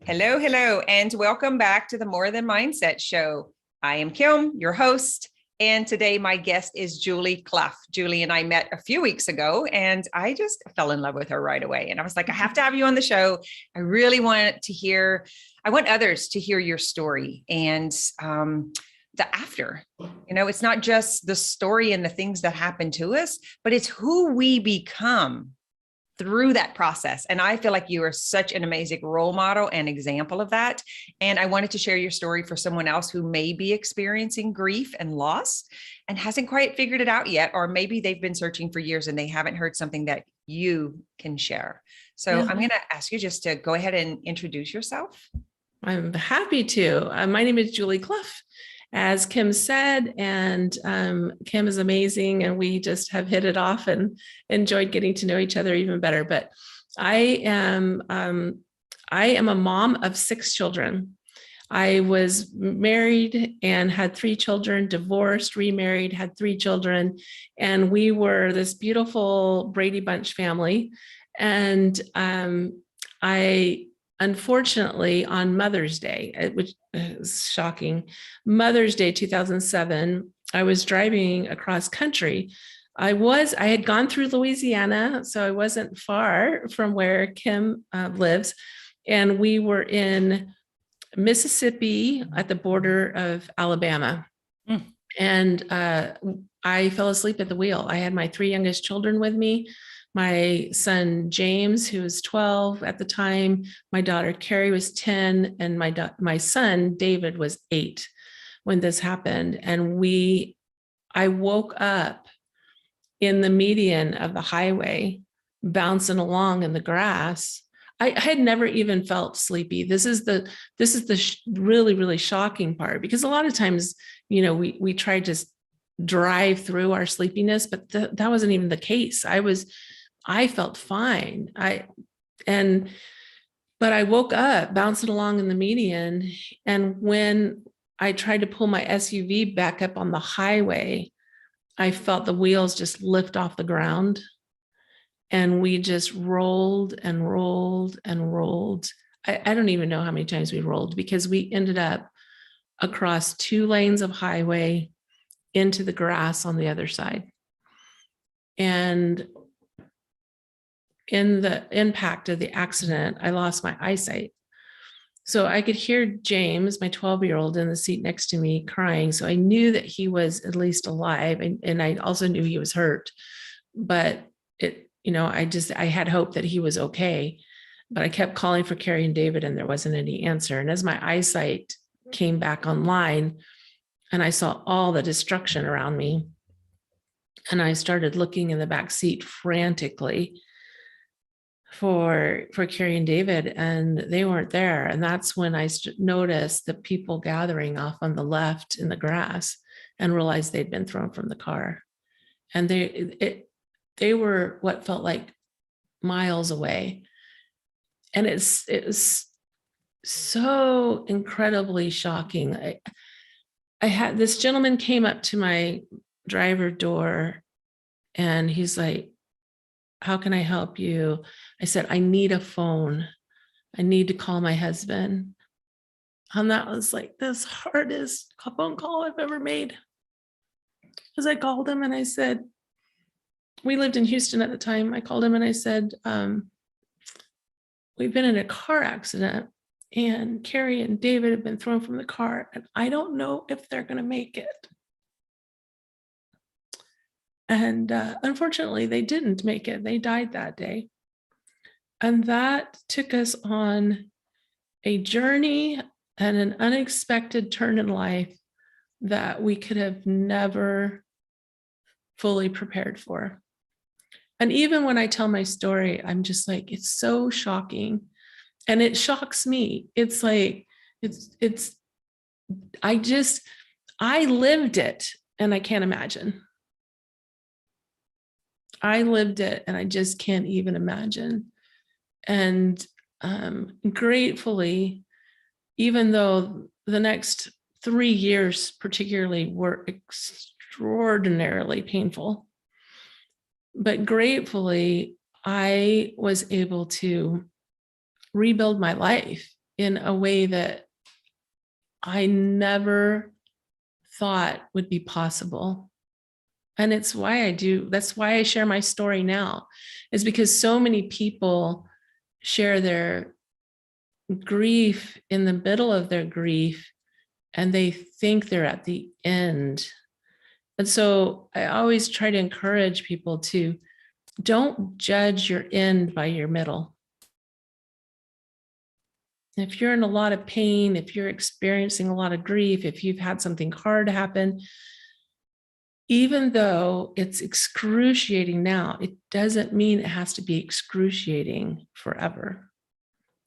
Hello, hello, and welcome back to the More Than Mindset Show. I am Kim, your host, and today my guest is Julie Cluff. Julie and I met a few weeks ago, and I just fell in love with her right away. And I was like, I have to have you on the show. I really want to hear, I want others to hear your story and the after. You know, it's not just the story and the things that happen to us, but it's who we become through that process. And I feel like you are such an amazing role model and example of that. And I wanted to share your story for someone else who may be experiencing grief and loss and hasn't quite figured it out yet, or maybe they've been searching for years and they haven't heard something that you can share. So I'm going to ask you just to go ahead and introduce yourself. I'm happy to. My name is Julie Cluff, as Kim said, and Kim is amazing, and we just have hit it off and enjoyed getting to know each other even better. But I am a mom of 6 children. I was married and had 3 children, divorced, remarried, had 3 children, and we were this beautiful Brady Bunch family. And unfortunately, on Mother's Day, which is shocking, Mother's Day 2007, I was driving across country. I had gone through Louisiana, so I wasn't far from where Kim lives. And we were in Mississippi at the border of Alabama. And I fell asleep at the wheel. I had my 3 youngest children with me. My son, James, who was 12 at the time, my daughter, Carrie, was 10, and my son, David, was 8 when this happened. And I woke up in the median of the highway, bouncing along in the grass. I had never even felt sleepy. This is the really, really shocking part, because a lot of times, you know, we try to drive through our sleepiness, but that wasn't even the case. I felt fine. But I woke up bouncing along in the median. And when I tried to pull my SUV back up on the highway, I felt the wheels just lift off the ground. And we just rolled and rolled and rolled. I don't even know how many times we rolled, because we ended up across 2 lanes of highway into the grass on the other side. And in the impact of the accident, I lost my eyesight. So I could hear James, my 12-year-old, in the seat next to me crying. So I knew that he was at least alive. And I also knew he was hurt. But I had hope that he was okay. But I kept calling for Carrie and David, and there wasn't any answer. And as my eyesight came back online, and I saw all the destruction around me, and I started looking in the back seat frantically for Carrie and David, and they weren't there. And that's when I noticed the people gathering off on the left in the grass, and realized they'd been thrown from the car. And they were what felt like miles away. And it was so incredibly shocking. I had this gentleman came up to my driver door, and he's like, "How can I help you?" I said, "I need a phone. I need to call my husband." And that was like the hardest phone call I've ever made. Because I called him and I said, we lived in Houston at the time. I called him and I said, "We've been in a car accident, and Carrie and David have been thrown from the car, and I don't know if they're going to make it." And unfortunately, they didn't make it. They died that day. And that took us on a journey and an unexpected turn in life that we could have never fully prepared for. And even when I tell my story, I'm just like, it's so shocking. And it shocks me. It's like, I lived it, and I can't imagine. I lived it, and I just can't even imagine. And gratefully, even though the next 3 years particularly were extraordinarily painful, but gratefully, I was able to rebuild my life in a way that I never thought would be possible. And it's why that's why I share my story now, is because so many people share their grief in the middle of their grief and they think they're at the end. And so I always try to encourage people to don't judge your end by your middle. If you're in a lot of pain, if you're experiencing a lot of grief, if you've had something hard happen, even though it's excruciating now, it doesn't mean it has to be excruciating forever.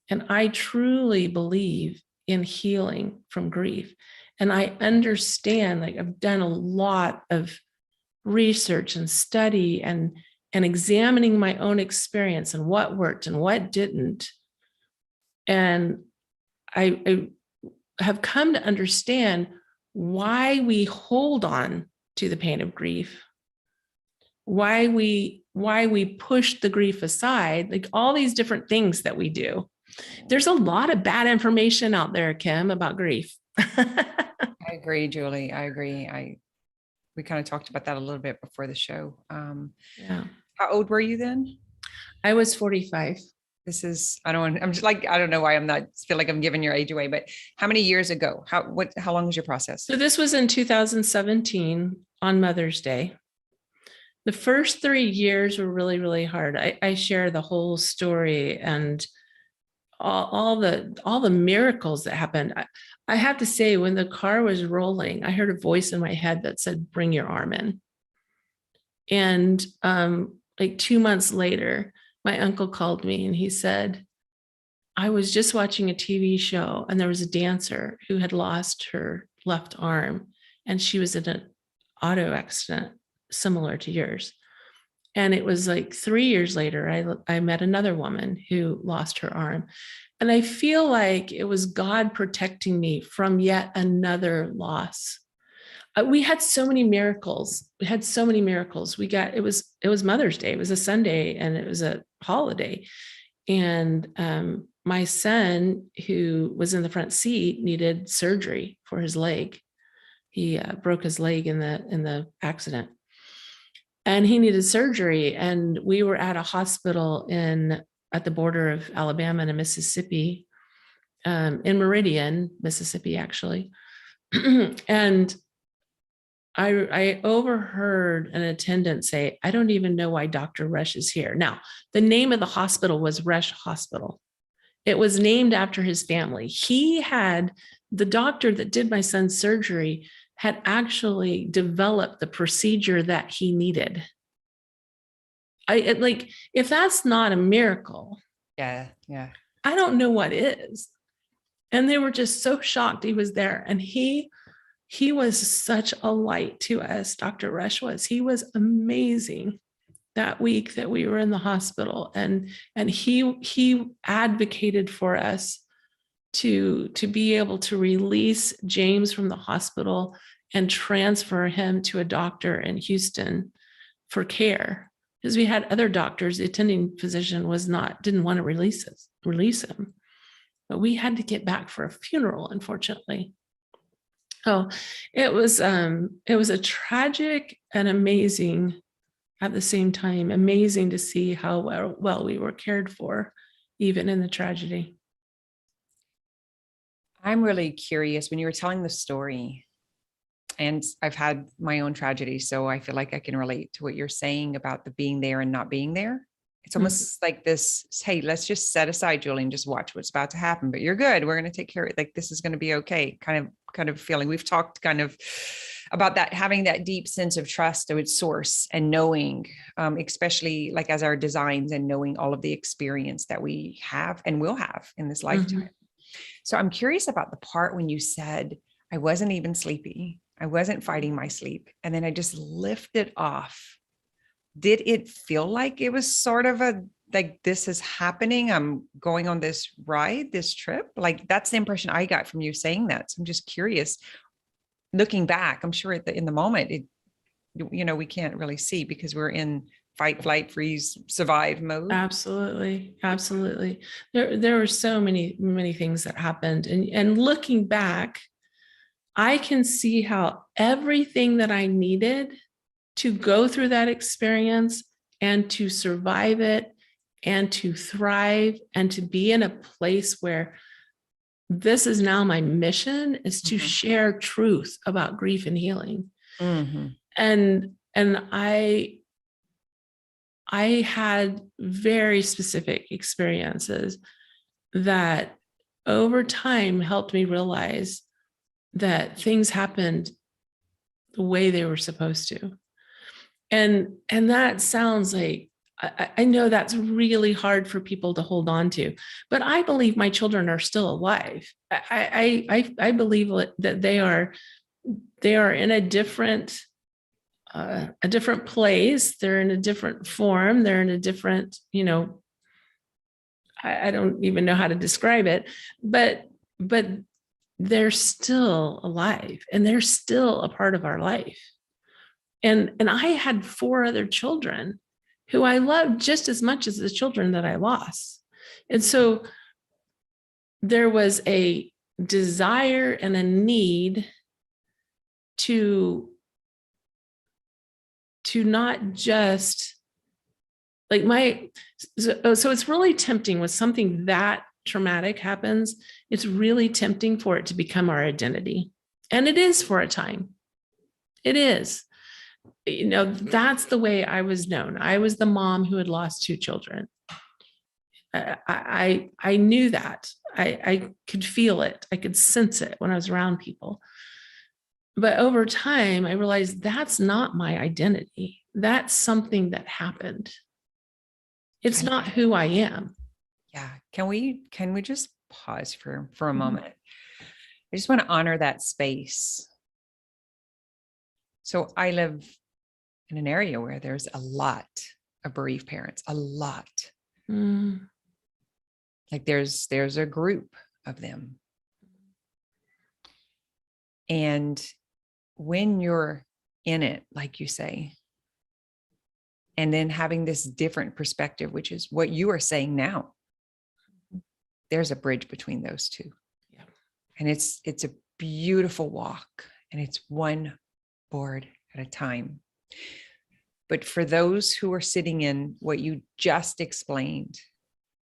And I truly believe in healing from grief. And I understand, like I've done a lot of research and study and examining my own experience and what worked and what didn't. And I have come to understand why we hold on to the pain of grief, why we push the grief aside, like all these different things that we do. There's a lot of bad information out there, Kim, about grief. I agree, Julie. I agree. We kind of talked about that a little bit before the show. Yeah. How old were you then? I was 45. I'm just like, I don't know why feel like I'm giving your age away, but how many years ago? How long was your process? So this was in 2017 on Mother's Day. The first 3 years were really, really hard. I share the whole story and all the miracles that happened. I have to say, when the car was rolling, I heard a voice in my head that said, "Bring your arm in." And like 2 months later, my uncle called me and he said, "I was just watching a TV show and there was a dancer who had lost her left arm and she was in an auto accident similar to yours." And it was like 3 years later, I met another woman who lost her arm. And I feel like it was God protecting me from yet another loss. We had so many miracles. It was Mother's Day. It was a Sunday and it was a holiday. And my son, who was in the front seat, needed surgery for his leg. He broke his leg in the accident. And he needed surgery. And we were at a hospital at the border of Alabama and Mississippi, in Meridian, Mississippi, actually. And I overheard an attendant say, "I don't even know why Dr. Rush is here." Now, the name of the hospital was Rush Hospital. It was named after his family. The doctor that did my son's surgery had actually developed the procedure that he needed. If that's not a miracle, Yeah. I don't know what is. And they were just so shocked he was there. And he was such a light to us. Dr. Rush was. He was amazing that week that we were in the hospital. And he advocated for us to be able to release James from the hospital and transfer him to a doctor in Houston for care. Because we had other doctors, the attending physician didn't want to release him. But we had to get back for a funeral, unfortunately. Oh, it was a tragic and amazing at the same time, amazing to see how well we were cared for, even in the tragedy. I'm really curious when you were telling the story, and I've had my own tragedy, so I feel like I can relate to what you're saying about the being there and not being there. It's almost like this, hey, let's just set aside, Julie, and just watch what's about to happen, but you're good. We're going to take care of it. Like, this is going to be okay. Kind of feeling. We've talked kind of about that, having that deep sense of trust to its source and knowing, especially like as our designs and knowing all of the experience that we have and will have in this lifetime. Mm-hmm. So I'm curious about the part when you said, I wasn't even sleepy. I wasn't fighting my sleep. And then I just lifted off. Did it feel like it was sort of like, this is happening? I'm going on this ride, this trip? Like, that's the impression I got from you saying that. So I'm just curious, looking back, I'm sure in the moment, we can't really see because we're in fight, flight, freeze, survive mode. Absolutely. Absolutely. There were so many things that happened. And looking back, I can see how everything that I needed to go through that experience and to survive it and to thrive and to be in a place where this is now my mission, is to share truth about grief and healing. And I had very specific experiences that over time helped me realize that things happened the way they were supposed to. And that sounds like, I know that's really hard for people to hold on to, but I believe my children are still alive. I believe that they are in a different place. They're in a different form. They're in a different, I don't even know how to describe it, but they're still alive and they're still a part of our life. And I had 4 other children who I loved just as much as the children that I lost. And so there was a desire and a need to not just so it's really tempting when something that traumatic happens. It's really tempting for it to become our identity. And it is for a time. It is. That's the way I was known. I was the mom who had lost 2 children. I knew that. I could feel it. I could sense it when I was around people. But over time, I realized that's not my identity. That's something that happened. It's not who I am. Yeah. Can we just pause for a moment? I just want to honor that space. So I live in an area where there's a lot of bereaved parents, a lot. Like there's a group of them. And when you're in it, like you say, and then having this different perspective, which is what you are saying now, there's a bridge between those two. Yeah. And it's a beautiful walk, and it's one board at a time. But for those who are sitting in what you just explained,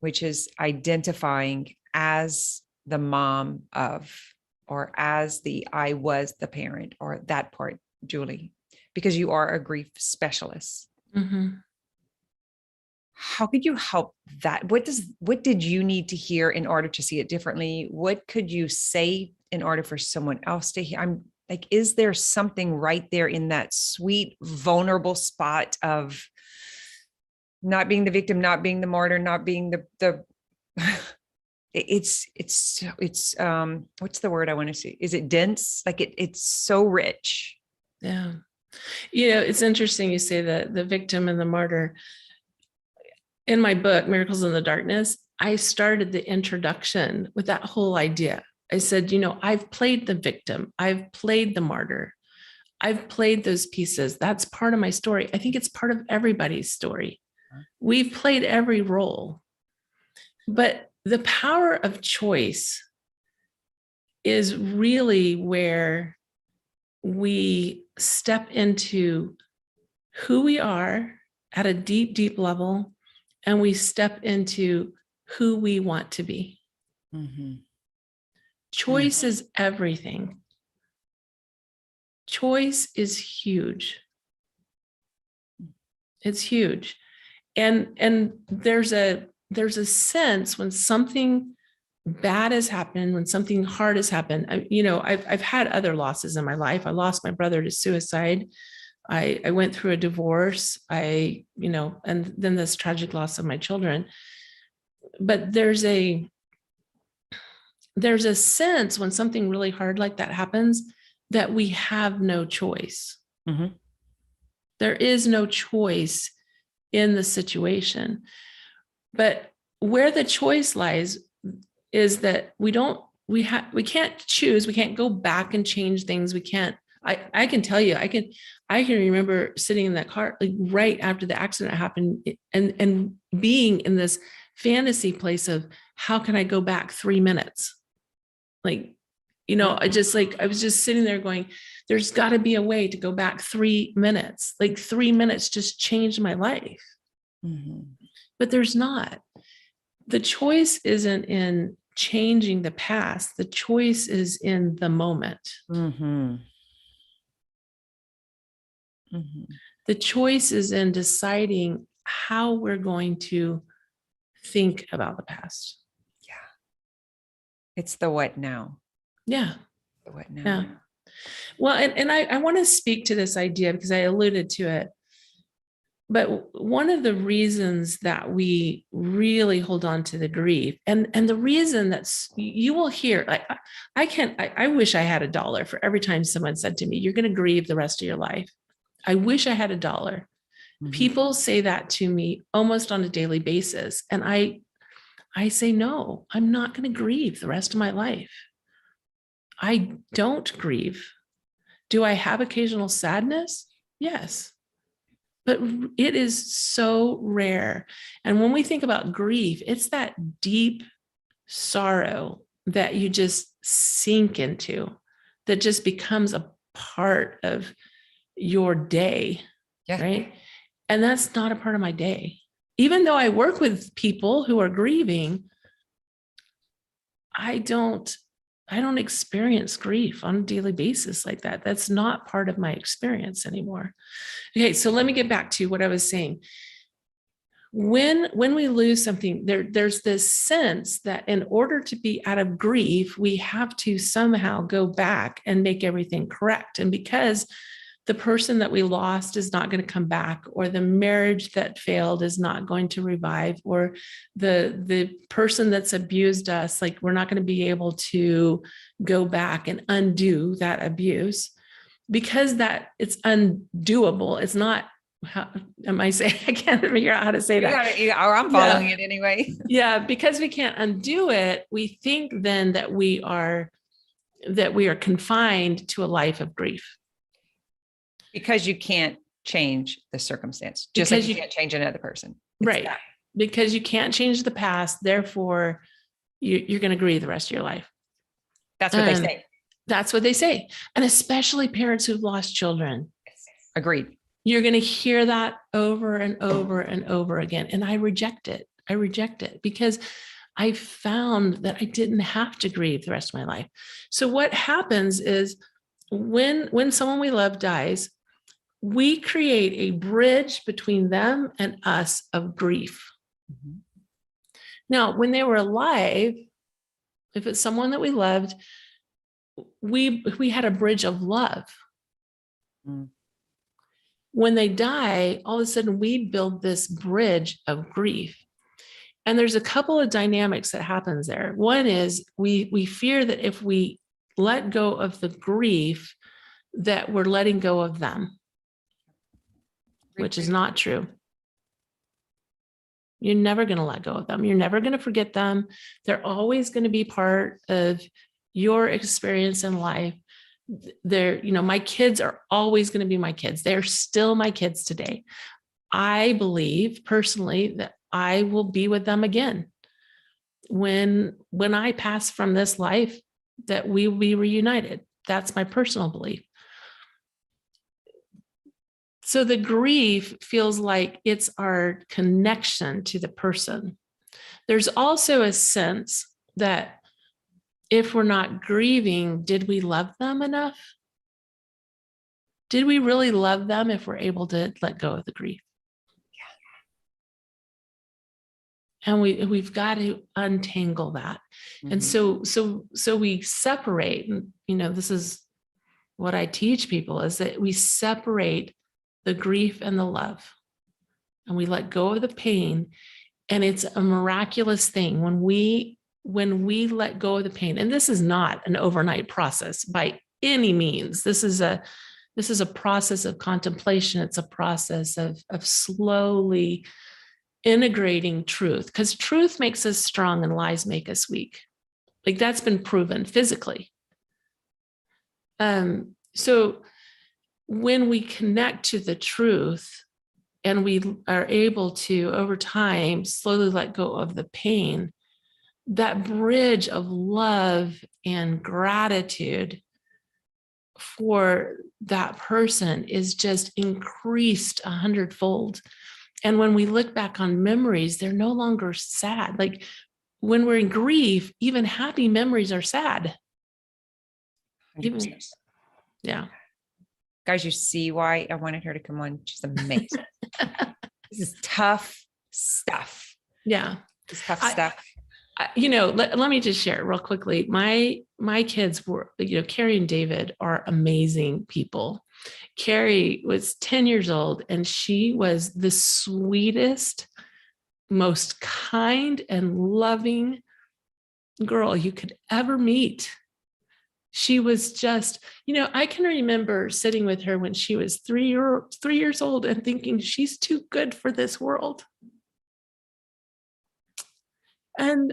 which is identifying as the mom of, or as I was the parent, or that part, Julie, because you are a grief specialist. How could you help that? What did you need to hear in order to see it differently? What could you say in order for someone else to hear? I'm like, is there something right there in that sweet, vulnerable spot of not being the victim, not being the martyr, not being the it's what's the word I want to say? Is it dense? Like it's so rich. Yeah. It's interesting you say that the victim and the martyr. In my book, Miracles in the Darkness, I started the introduction with that whole idea. I said, I've played the victim. I've played the martyr. I've played those pieces. That's part of my story. I think it's part of everybody's story. We've played every role. But the power of choice is really where we step into who we are at a deep, deep level, and we step into who we want to be. Choice is everything. Choice is huge. It's huge. And there's a sense when something bad has happened, when something hard has happened. I've had other losses in my life. I lost my brother to suicide. I went through a divorce. And then this tragic loss of my children. But there's a sense when something really hard like that happens that we have no choice. There is no choice in the situation. But where the choice lies is that we can't choose. We can't go back and change things. We can't I can tell you, I can remember sitting in that car like right after the accident happened and being in this fantasy place of how can I go back 3 minutes? Like, I was just sitting there going, there's got to be a way to go back 3 minutes. Like 3 minutes just changed my life. But there's not. The choice isn't in changing the past. The choice is in the moment. The choice is in deciding how we're going to think about the past. Yeah. It's the what now. Yeah. The what now. Yeah. Well, and I want to speak to this idea because I alluded to it. But one of the reasons that we really hold on to the grief and the reason that's you will hear, I wish I had $1 for every time someone said to me, you're going to grieve the rest of your life. I wish I had $1. People say that to me almost on a daily basis. And I say, no, I'm not going to grieve the rest of my life. I don't grieve. Do I have occasional sadness? Yes. But it is so rare. And when we think about grief, it's that deep sorrow that you just sink into, that just becomes a part of your day, right? And that's not a part of my day. Even though I work with people who are grieving, I don't experience grief on a daily basis like that. That's not part of my experience anymore. Okay, so let me get back to what I was saying. When we lose something, there's this sense that in order to be out of grief, we have to somehow go back and make everything correct. And because the person that we lost is not going to come back, or the marriage that failed is not going to revive, or the person that's abused us, like we're not going to be able to go back and undo that abuse, because that it's undoable. It's not, how am I saying? I can't figure out how to say that. Or I'm following it anyway. Yeah, because we can't undo it. We think then that we are confined to a life of grief. Because you can't change the circumstance, just like you can't change another person. Right. That. Because you can't change the past. Therefore, you're going to grieve the rest of your life. That's what they say. That's what they say. And especially parents who've lost children. Agreed. You're going to hear that over and over and over again. And I reject it. Because I found that I didn't have to grieve the rest of my life. So what happens is when someone we love dies, we create a bridge between them and us of grief. Now, when they were alive, if it's someone that we loved, we had a bridge of love. When they die, all of a sudden we build this bridge of grief. And there's a couple of dynamics that happens there. One is we fear that if we let go of the grief, that we're letting go of them, which is not true. You're never going to let go of them. You're never going to forget them. They're always going to be part of your experience in life. My kids are always going to be my kids. They're still my kids today. I believe personally that I will be with them again. When I pass from this life, that we will be reunited. That's my personal belief. So the grief feels like it's our connection to the person. There's also a sense that if we're not grieving, did we love them enough? Did we really love them if we're able to let go of the grief? Yeah. And we've got to untangle that. And so we separate, and this is what I teach people, is that we separate the grief and the love, and we let go of the pain. And it's a miraculous thing when we let go of the pain. And this is not an overnight process by any means. This is a process of contemplation. It's a process of slowly integrating truth, because truth makes us strong and lies make us weak. Like that's been proven physically. So when we connect to the truth and we are able to, over time, slowly let go of the pain, that bridge of love and gratitude for that person is just increased 100-fold. And when we look back on memories, they're no longer sad. Like when we're in grief, even happy memories are sad. 100%. Yeah. Guys, you see why I wanted her to come on. She's amazing. This is tough stuff. Yeah. It's tough stuff. Let me just share real quickly. My kids were, Carrie and David are amazing people. Carrie was 10 years old and she was the sweetest, most kind and loving girl you could ever meet. She was just, I can remember sitting with her when she was 3 years old and thinking she's too good for this world. And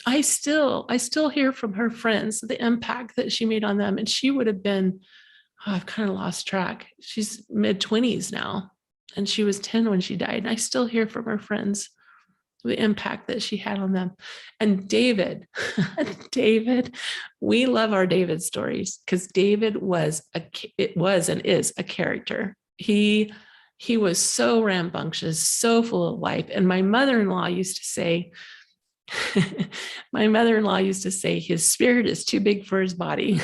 I still hear from her friends the impact that she made on them. And she would have been, I've kind of lost track. She's mid-20s now, and she was 10 when she died. And I still hear from her friends the impact that she had on them. And David, we love our David stories because David was and is a character. He was so rambunctious, so full of life. And my mother-in-law used to say, his spirit is too big for his body.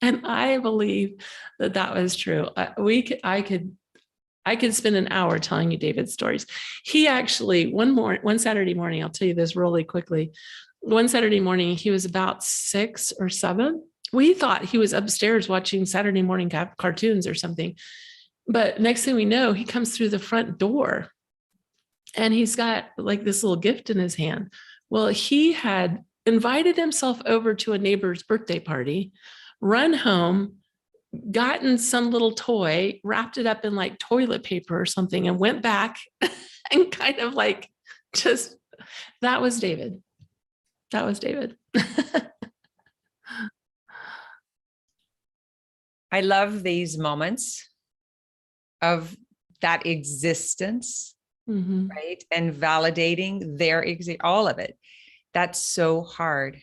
And I believe that was true. I could spend an hour telling you David's stories. He actually, one Saturday morning, I'll tell you this really quickly. One Saturday morning, he was about 6 or 7. We thought he was upstairs watching Saturday morning cartoons or something. But next thing we know, he comes through the front door and he's got like this little gift in his hand. Well, he had invited himself over to a neighbor's birthday party, run home, gotten some little toy, wrapped it up in like toilet paper or something, and went back and kind of like just, that was David. That was David. I love these moments of that existence, right? And validating their all of it. That's so hard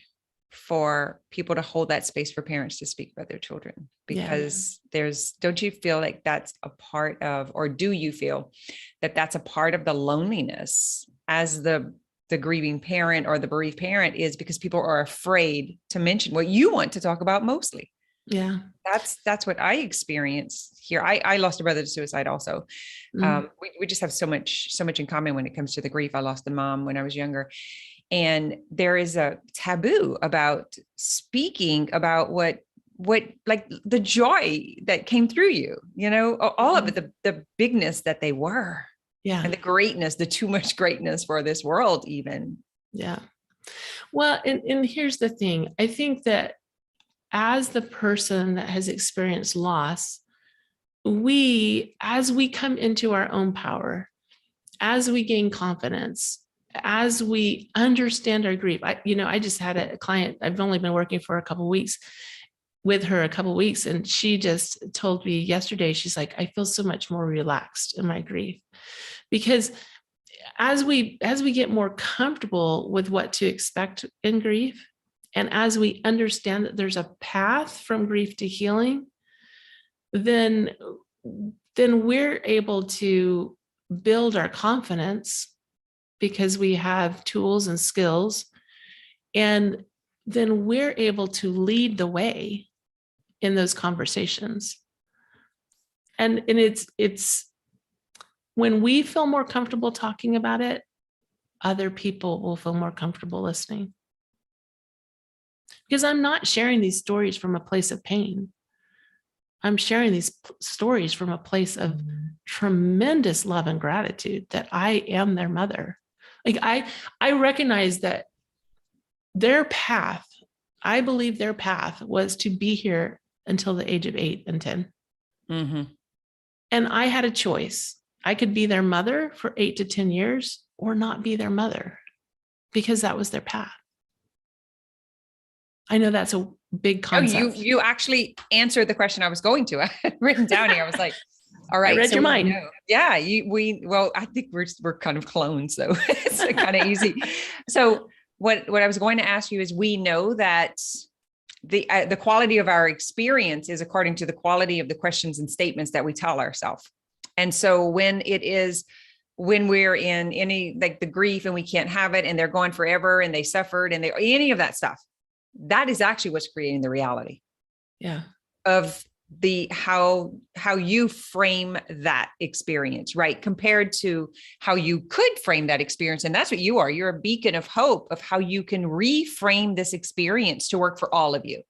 for people to hold that space for parents to speak about their children, because don't you feel like that's a part of, or do you feel that that's a part of the loneliness as the grieving parent or the bereaved parent, is because people are afraid to mention what you want to talk about mostly? Yeah. That's what I experienced here. I lost a brother to suicide also. We just have so much in common when it comes to the grief. I lost a mom when I was younger. And there is a taboo about speaking about what like the joy that came through you, all of it, the bigness that they were. Yeah. And the greatness, the too much greatness for this world even. Yeah. Well, and here's the thing. I think that as the person that has experienced loss, as we come into our own power, as we gain confidence, as we understand our grief, I just had a client, I've only been working for with her a couple of weeks, and she just told me yesterday, she's like, I feel so much more relaxed in my grief, because as we get more comfortable with what to expect in grief, and as we understand that there's a path from grief to healing, then we're able to build our confidence because we have tools and skills. And then we're able to lead the way in those conversations. And it's when we feel more comfortable talking about it, other people will feel more comfortable listening. Because I'm not sharing these stories from a place of pain. I'm sharing these stories from a place of tremendous love and gratitude that I am their mother. Like I recognize that their path, I believe their path was to be here until the age of 8 and 10. Mm-hmm. And I had a choice. I could be their mother for 8 to 10 years or not be their mother, because that was their path. I know that's big Oh, you concept. you actually answered the question I was going to. I had written down here. I was like, all I right. read So your we mind. know. Yeah, well, I think we're kind of clones, so it's kind of easy. So what I was going to ask you is, we know that the quality of our experience is according to the quality of the questions and statements that we tell ourselves. And so when we're in any, like the grief and we can't have it and they're gone forever and they suffered and any of that stuff, that is actually what's creating the reality Yeah. of how you frame that experience, right? Compared to how you could frame that experience. And that's what you are. You're a beacon of hope of how you can reframe this experience to work for all of you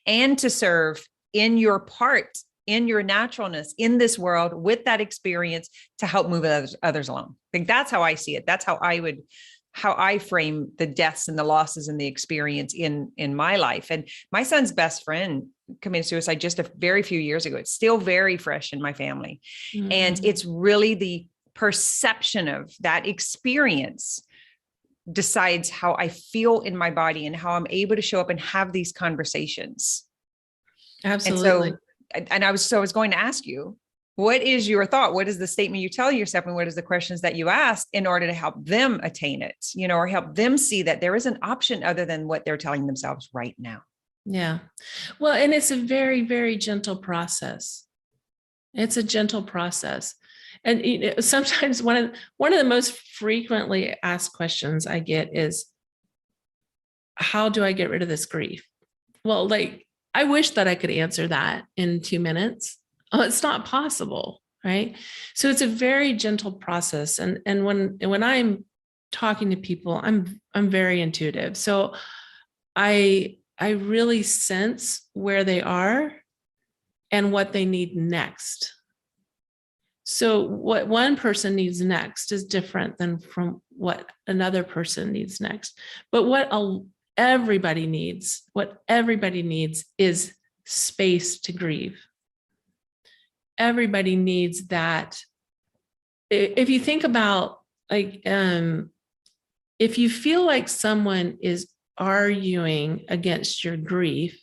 and to serve in your part, in your naturalness in this world with that experience to help move others along. I think that's how I see it. That's how I frame the deaths and the losses and the experience in my life. And my son's best friend committed suicide just a very few years ago. It's still very fresh in my family. Mm. And it's really the perception of that experience decides how I feel in my body and how I'm able to show up and have these conversations. Absolutely. And I was going to ask you, what is your thought? What is the statement you tell yourself? And what is the questions that you ask in order to help them attain it, or help them see that there is an option other than what they're telling themselves right now? Yeah. Well, and it's a very, very gentle process. It's a gentle process. And sometimes one of the most frequently asked questions I get is, how do I get rid of this grief? Well, like, I wish that I could answer that in 2 minutes. Oh, it's not possible, right? So it's a very gentle process. And when I'm talking to people, I'm very intuitive. So I really sense where they are and what they need next. So what one person needs next is different than from what another person needs next. But what everybody needs is space to grieve. Everybody needs that. If you think about, like, if you feel like someone is arguing against your grief,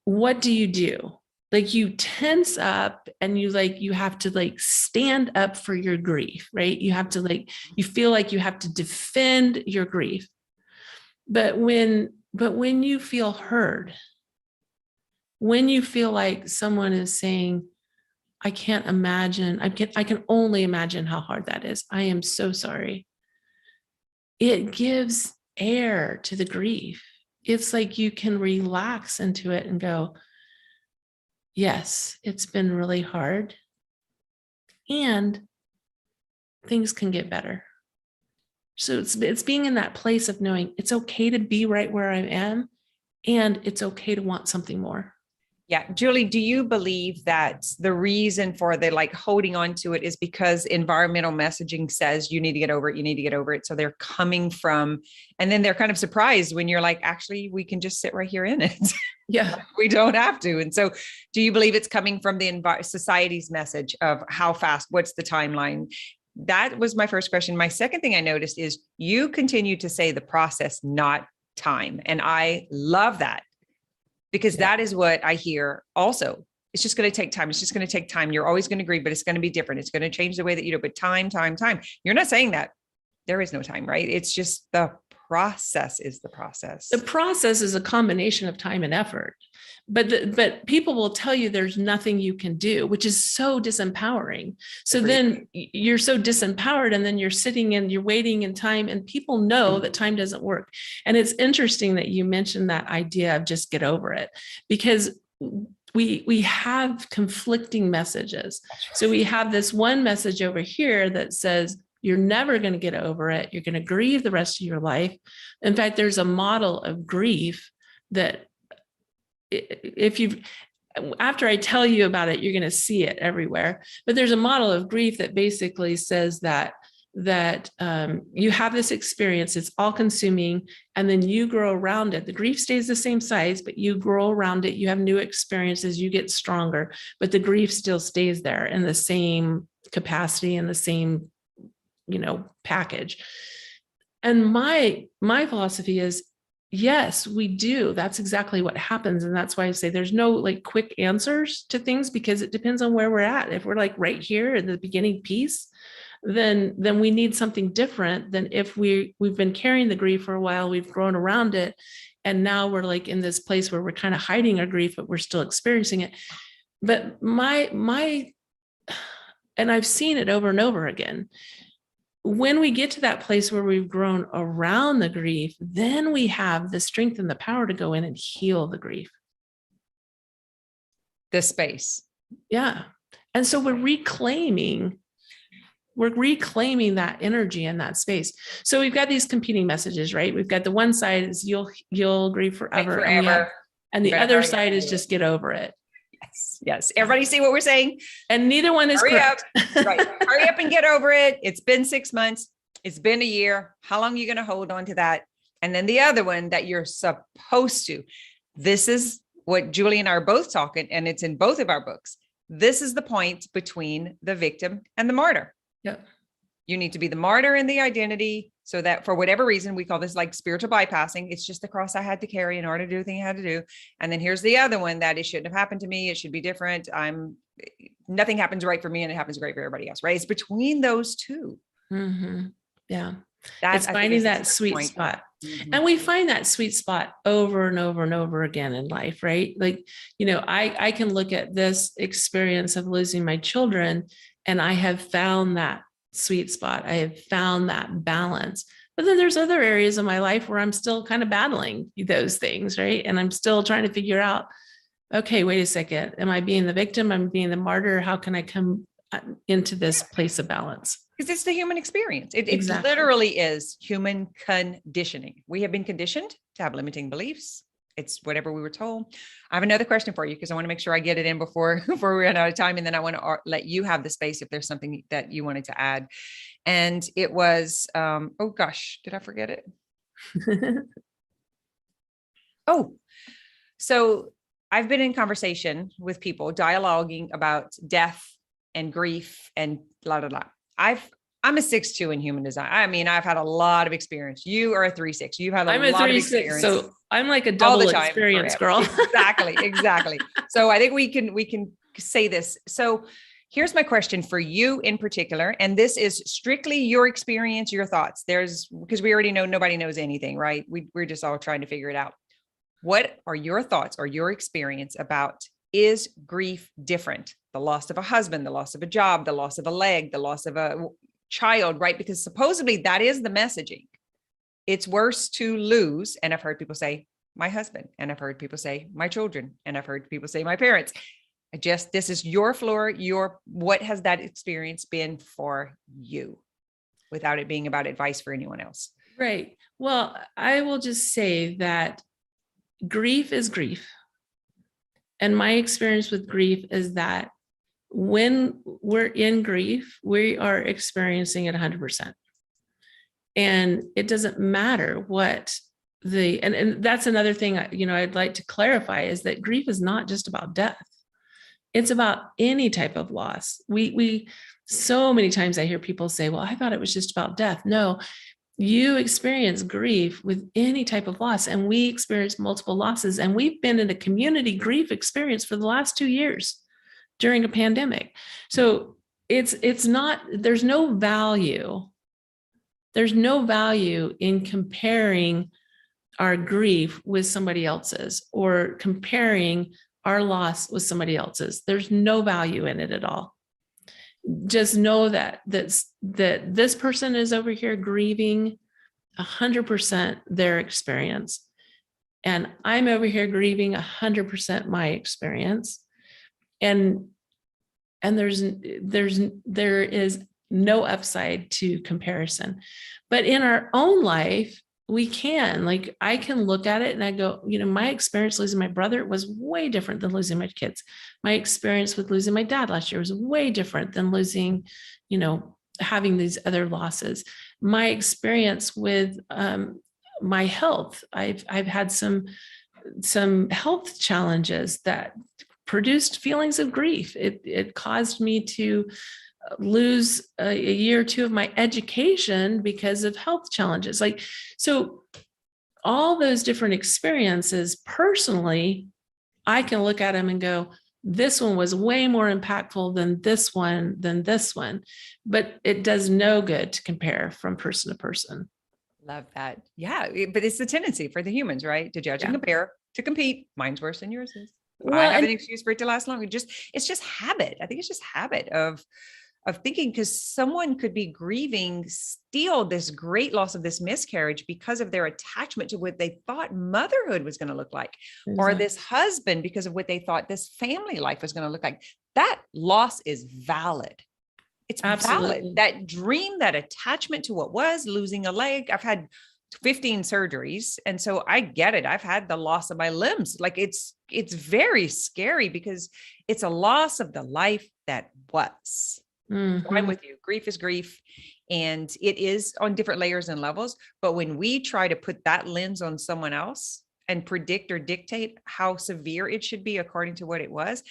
what do? Like, you tense up and you have to stand up for your grief, right? You have to you feel like you have to defend your grief. But when you feel heard, when you feel like someone is saying, I can't imagine, I can only imagine how hard that is. I am so sorry. It gives air to the grief. It's like you can relax into it and go, yes, it's been really hard, and things can get better. So it's being in that place of knowing it's okay to be right where I am, and it's okay to want something more. Yeah. Julie, do you believe that the reason for the holding on to it is because environmental messaging says you need to get over it, you need to get over it? So they're coming from, and then they're kind of surprised when you're like, actually, we can just sit right here in it. Yeah. We don't have to. And so do you believe it's coming from the society's message of how fast, what's the timeline? That was my first question. My second thing I noticed is you continue to say the process, not time. And I love that, because that is what I hear also. It's just going to take time. It's just going to take time. You're always going to grieve, but it's going to be different. It's going to change the way that you do it. But time. You're not saying that there is no time, right? It's just the process is the process. The process is a combination of time and effort. But people will tell you there's nothing you can do, which is so disempowering. So then you're so disempowered, and then you're sitting and you're waiting in time, and people know that time doesn't work. And it's interesting that you mentioned that idea of just get over it, because we have conflicting messages. So we have this one message over here that says, you're never going to get over it. You're going to grieve the rest of your life. In fact, there's a model of grief that after I tell you about it, you're going to see it everywhere. But there's a model of grief that basically says that you have this experience, it's all consuming, and then you grow around it. The grief stays the same size, but you grow around it. You have new experiences, you get stronger, but the grief still stays there in the same capacity and the same, package. And my philosophy is, Yes, we do. That's exactly what happens. And that's why I say there's no like quick answers to things, because it depends on where we're at. If we're like right here in the beginning piece, then we need something different than if we've been carrying the grief for a while, we've grown around it, and now we're like in this place where we're kind of hiding our grief, but we're still experiencing it. But and I've seen it over and over again. When we get to that place where we've grown around the grief, then we have the strength and the power to go in and heal the grief. The space. Yeah. And so we're reclaiming that energy in that space. So we've got these competing messages, right? We've got the one side is you'll grieve forever. And the other side is just get over it. Yes. Everybody see what we're saying? And neither one is correct. Right. Hurry up and get over it. It's been 6 months. It's been a year. How long are you going to hold on to that? And then the other one that you're supposed to. This is what Julie and I are both talking, and it's in both of our books. This is the point between the victim and the martyr. Yep. You need to be the martyr in the identity, so that for whatever reason, we call this like spiritual bypassing. It's just the cross I had to carry in order to do the thing I had to do. And then here's the other one, that it shouldn't have happened to me. It should be different. Nothing happens right for me, and it happens great for everybody else, right? It's between those two. Mm-hmm. Yeah. It's finding that sweet spot. Mm-hmm. And we find that sweet spot over and over and over again in life, right? Like, I can look at this experience of losing my children, and I have found that sweet spot. I have found that balance. But then there's other areas of my life where I'm still kind of battling those things, right? And I'm still trying to figure out, okay, wait a second. Am I being the victim? I'm being the martyr. How can I come into this place of balance? Because it's the human experience. It Exactly. literally is human conditioning. We have been conditioned to have limiting beliefs. It's whatever we were told. I have another question for you, because I want to make sure I get it in before we run out of time. And then I want to let you have the space if there's something that you wanted to add. And it was, oh gosh, did I forget it? So I've been in conversation with people dialoguing about death and grief and blah, blah, blah. I'm a 6'2" in human design. I mean, I've had a lot of experience. You are a 3'6". You've had a lot of experience. So I'm like a double experience girl. Exactly. So I think we can say this. So here's my question for you in particular. And this is strictly your experience, your thoughts. Because we already know nobody knows anything, right? We're just all trying to figure it out. What are your thoughts or your experience about, is grief different? The loss of a husband, the loss of a job, the loss of a leg, the loss of a child, right? Because supposedly that is the messaging. It's worse to lose. And I've heard people say my husband, and I've heard people say my children, and I've heard people say my parents. This is your floor. What has that experience been for you, without it being about advice for anyone else? Right. Well, I will just say that grief is grief. And my experience with grief is that when we're in grief, we are experiencing it 100%. And it doesn't matter what and that's another thing, I'd like to clarify, is that grief is not just about death. It's about any type of loss. We so many times I hear people say, well, I thought it was just about death. No, you experience grief with any type of loss, and we experience multiple losses. And we've been in a community grief experience for the last 2 years during a pandemic. So it's not, there's no value in comparing our grief with somebody else's, or comparing our loss with somebody else's. There's no value in it at all. Just know that this person is over here grieving 100% their experience, and I'm over here grieving 100% my experience. And there is no upside to comparison. But in our own life, we can, like, I can look at it and I go, my experience losing my brother was way different than losing my kids. My experience with losing my dad last year was way different than losing, having these other losses. My experience with my health, I've had some health challenges that produced feelings of grief. It caused me to lose a year or two of my education because of health challenges. So all those different experiences personally, I can look at them and go, this one was way more impactful than this one, but it does no good to compare from person to person. Love that. Yeah. But it's the tendency for the humans, right? To judge and Yeah. compare, to compete. Mine's worse than yours is. Well, I have and an excuse for it to last longer. It's just habit. I think it's just habit of thinking, because someone could be grieving still this great loss of this miscarriage because of their attachment to what they thought motherhood was going to look like, or this husband because of what they thought this family life was going to look like. That loss is valid. It's absolutely valid. That dream, that attachment to what was, losing a leg. I've had 15 surgeries. And so I get it. I've had the loss of my limbs. Like it's very scary because it's a loss of the life that was. So I'm with you. Grief is grief. And it is on different layers and levels. But when we try to put that lens on someone else and predict or dictate how severe it should be according to what it was,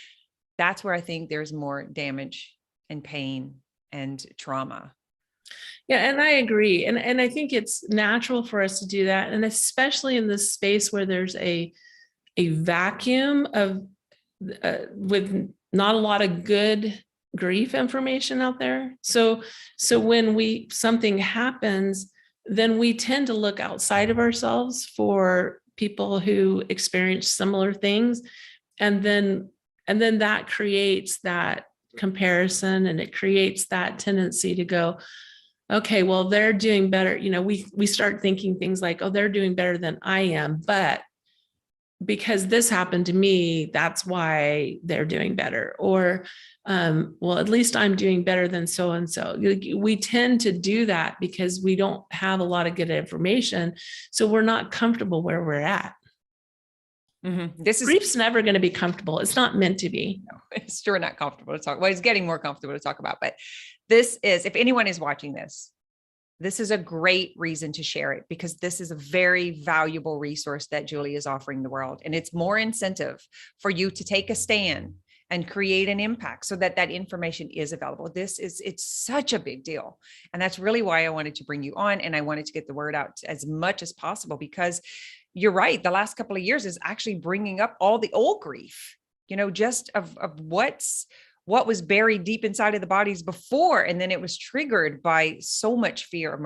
that's where I think there's more damage and pain and trauma. Yeah, and I agree. And I think it's natural for us to do that. And especially in this space where there's a vacuum of with not a lot of good grief information out there. So when something happens, then we tend to look outside of ourselves for people who experience similar things. And then that creates that comparison, and it creates that tendency to go, okay, well, they're doing better. We start thinking things like, oh, they're doing better than I am, but because this happened to me, that's why they're doing better. Or, well, at least I'm doing better than so-and-so. We tend to do that because we don't have a lot of good information. So we're not comfortable where we're at. Mm-hmm. Grief's never going to be comfortable. It's not meant to be. No, it's sure not comfortable to talk. Well, it's getting more comfortable to talk about, but this is, if anyone is watching this is a great reason to share it, because this is a very valuable resource that Julie is offering the world. And it's more incentive for you to take a stand and create an impact so that that information is available. It's such a big deal. And that's really why I wanted to bring you on. And I wanted to get the word out as much as possible, because you're right. The last couple of years is actually bringing up all the old grief, just of what was buried deep inside of the bodies before. And then it was triggered by so much fear of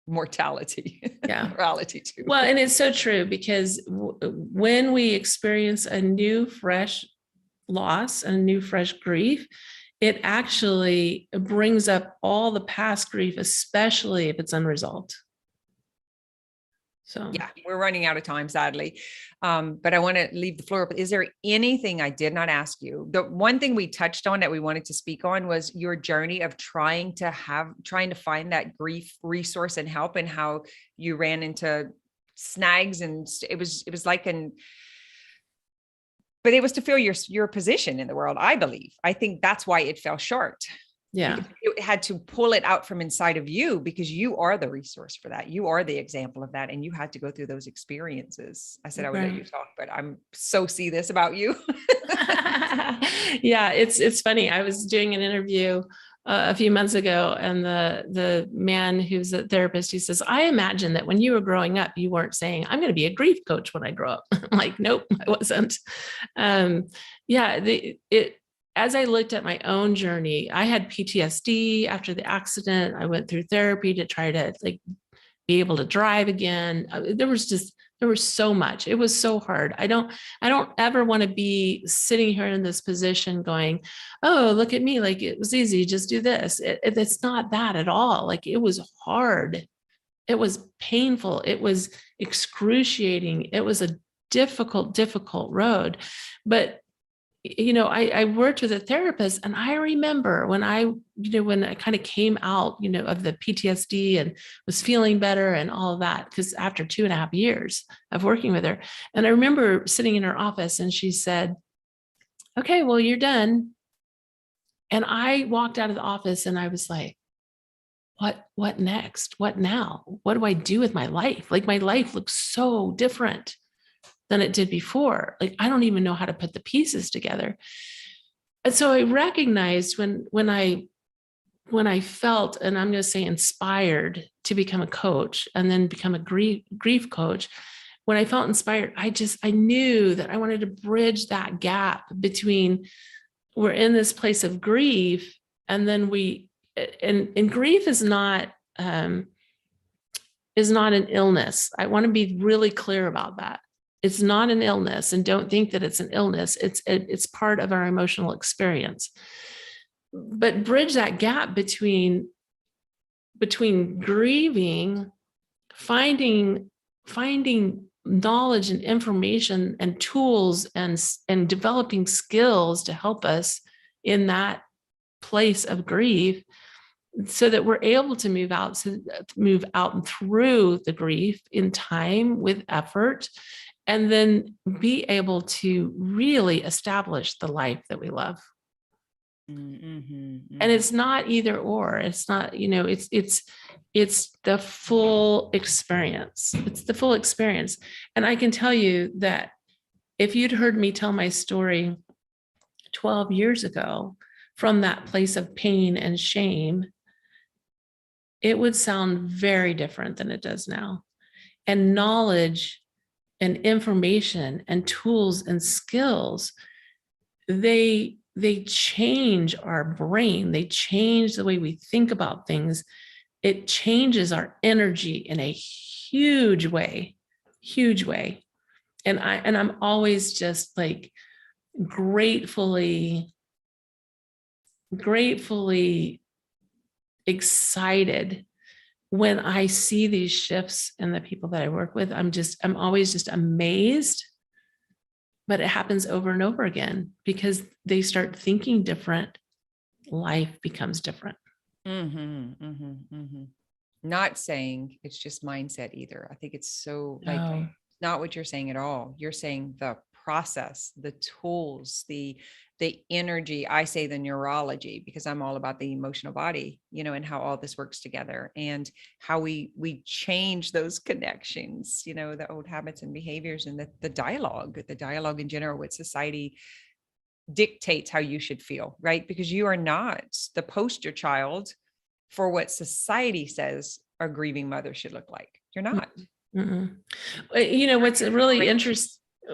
mortality. Yeah. Morality too. Well, and it's so true, because when we experience a new, fresh loss and a new, fresh grief, it actually brings up all the past grief, especially if it's unresolved. So yeah, we're running out of time, sadly. But I want to leave the floor up. Is there anything I did not ask you? The one thing we touched on that we wanted to speak on was your journey of trying to find that grief resource and help, and how you ran into snags, and it was but it was to fill your position in the world, I believe. I think that's why it fell short. Yeah. You had to pull it out from inside of you, because you are the resource for that. You are the example of that. And you had to go through those experiences. I said, I would let you talk, but I'm so see this about you. Yeah. It's funny. I was doing an interview a few months ago, and the man who's a therapist, he says, I imagine that when you were growing up, you weren't saying, I'm going to be a grief coach when I grow up. I'm like, nope, I wasn't. As I looked at my own journey, I had PTSD after the accident. I went through therapy to try to be able to drive again. There was so much. It was so hard. I don't ever want to be sitting here in this position going, oh, look at me. Like, it was easy. Just do this. It's not that at all. Like, it was hard. It was painful. It was excruciating. It was a difficult road. But I worked with a therapist, and I remember when I kind of came out, of the PTSD and was feeling better and all of that, because after 2.5 years of working with her, and I remember sitting in her office, and she said, okay, well, you're done. And I walked out of the office, and I was like, what next? What now? What do I do with my life? Like, my life looks so different than it did before. Like, I don't even know how to put the pieces together. And so I recognized when I when I felt, and I'm going to say inspired to become a coach and then become a grief coach, when I felt inspired, I knew that I wanted to bridge that gap between we're in this place of grief, and then and grief is not an illness. I want to be really clear about that. It's not an illness, and don't think that it's an illness. It's part of our emotional experience. But bridge that gap between grieving, finding knowledge and information and tools and developing skills to help us in that place of grief, so that we're able to move out and through the grief in time with effort, and then be able to really establish the life that we love. And it's not either or. It's not, it's the full experience. It's the full experience. And I can tell you that if you'd heard me tell my story 12 years ago from that place of pain and shame, it would sound very different than it does now. And knowledge and information and tools and skills, they change our brain. They change the way we think about things. It changes our energy in a huge way. And I'm always just like gratefully excited when I see these shifts in the people that I work with. I'm always just amazed. But it happens over and over again because they start thinking different. Life becomes different. Not saying it's just mindset either. I think it's so No. not what you're saying at all. You're saying the process, the tools, the energy. I say the neurology, because I'm all about the emotional body, and how all this works together, and how we change those connections, the old habits and behaviors, and the dialogue in general with society dictates how you should feel, right? Because you are not the poster child for what society says a grieving mother should look like. You're not.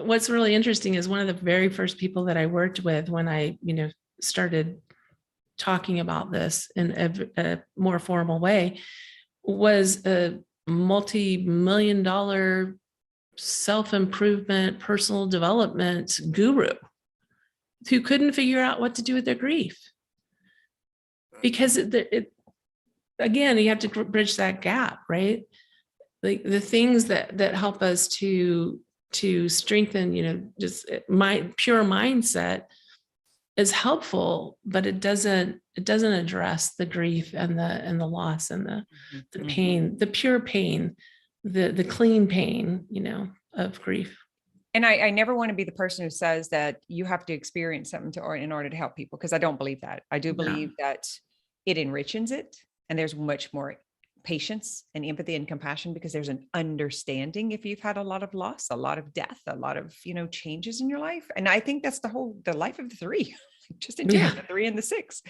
What's really interesting is one of the very first people that I worked with when I, started talking about this in a more formal way was a multi-million-dollar self-improvement, personal development guru who couldn't figure out what to do with their grief. Because again, you have to bridge that gap, right? Like the things that help us to strengthen, just pure mindset is helpful, but it doesn't address the grief and the loss and the pain, the pure pain, the clean pain, of grief. And I never want to be the person who says that you have to experience something in order to help people, because I don't believe that. I do believe that it enriches it, and there's much more patience and empathy and compassion because there's an understanding if you've had a lot of loss, a lot of death, a lot of, changes in your life. And I think that's the life of the three, just in the 3 and the 6.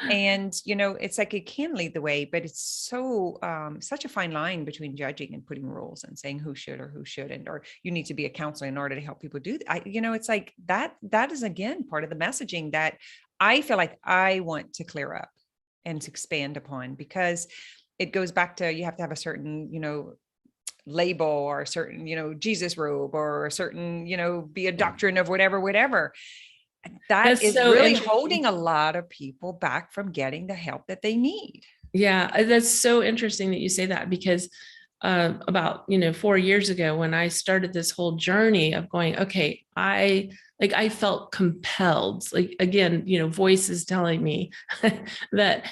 And, it's like it can lead the way, but it's so, such a fine line between judging and putting rules and saying who should or who shouldn't, or you need to be a counselor in order to help people do that. It's like that is again, part of the messaging that I feel like I want to clear up and to expand upon, because it goes back to, you have to have a certain, label, or a certain, Jesus robe, or a certain, be a doctrine of whatever. That's is so really holding a lot of people back from getting the help that they need. Yeah, that's so interesting that you say that, because about 4 years ago, when I started this whole journey of going, okay, I felt compelled, like, again, voices telling me that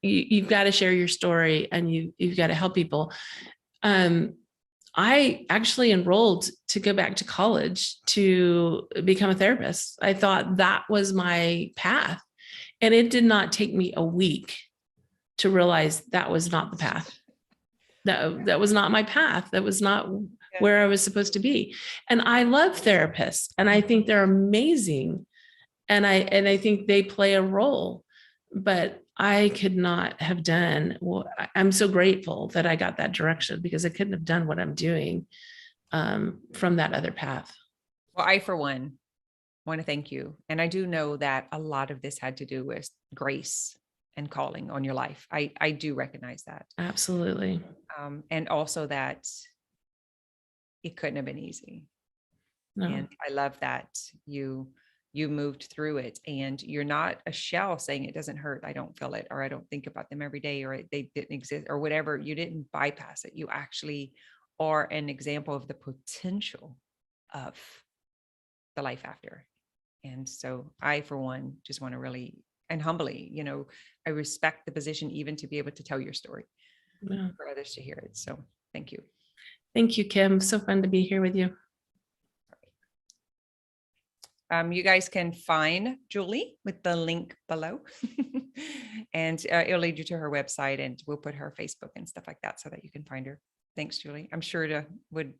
you've got to share your story and you've got to help people. I actually enrolled to go back to college to become a therapist. I thought that was my path. And it did not take me a week to realize that was not the path. That was not my path. That was not where I was supposed to be. And I love therapists, and I think they're amazing. And I think they play a role, but I could not have done. Well, I'm so grateful that I got that direction, because I couldn't have done what I'm doing from that other path. Well, I, for one, want to thank you. And I do know that a lot of this had to do with grace and calling on your life. I do recognize that. Absolutely. And also that it couldn't have been easy. No. And I love that you moved through it, and you're not a shell saying it doesn't hurt, I don't feel it, or I don't think about them every day, or they didn't exist, or whatever. You didn't bypass it. You actually are an example of the potential of the life after. And so I, for one, just want to really, and humbly, I respect the position even to be able to tell your story for others to hear it. So thank you. Thank you, Kim. So fun to be here with you. You guys can find Julie with the link below and it'll lead you to her website, and we'll put her Facebook and stuff like that so that you can find her. Thanks, Julie. I'm sure would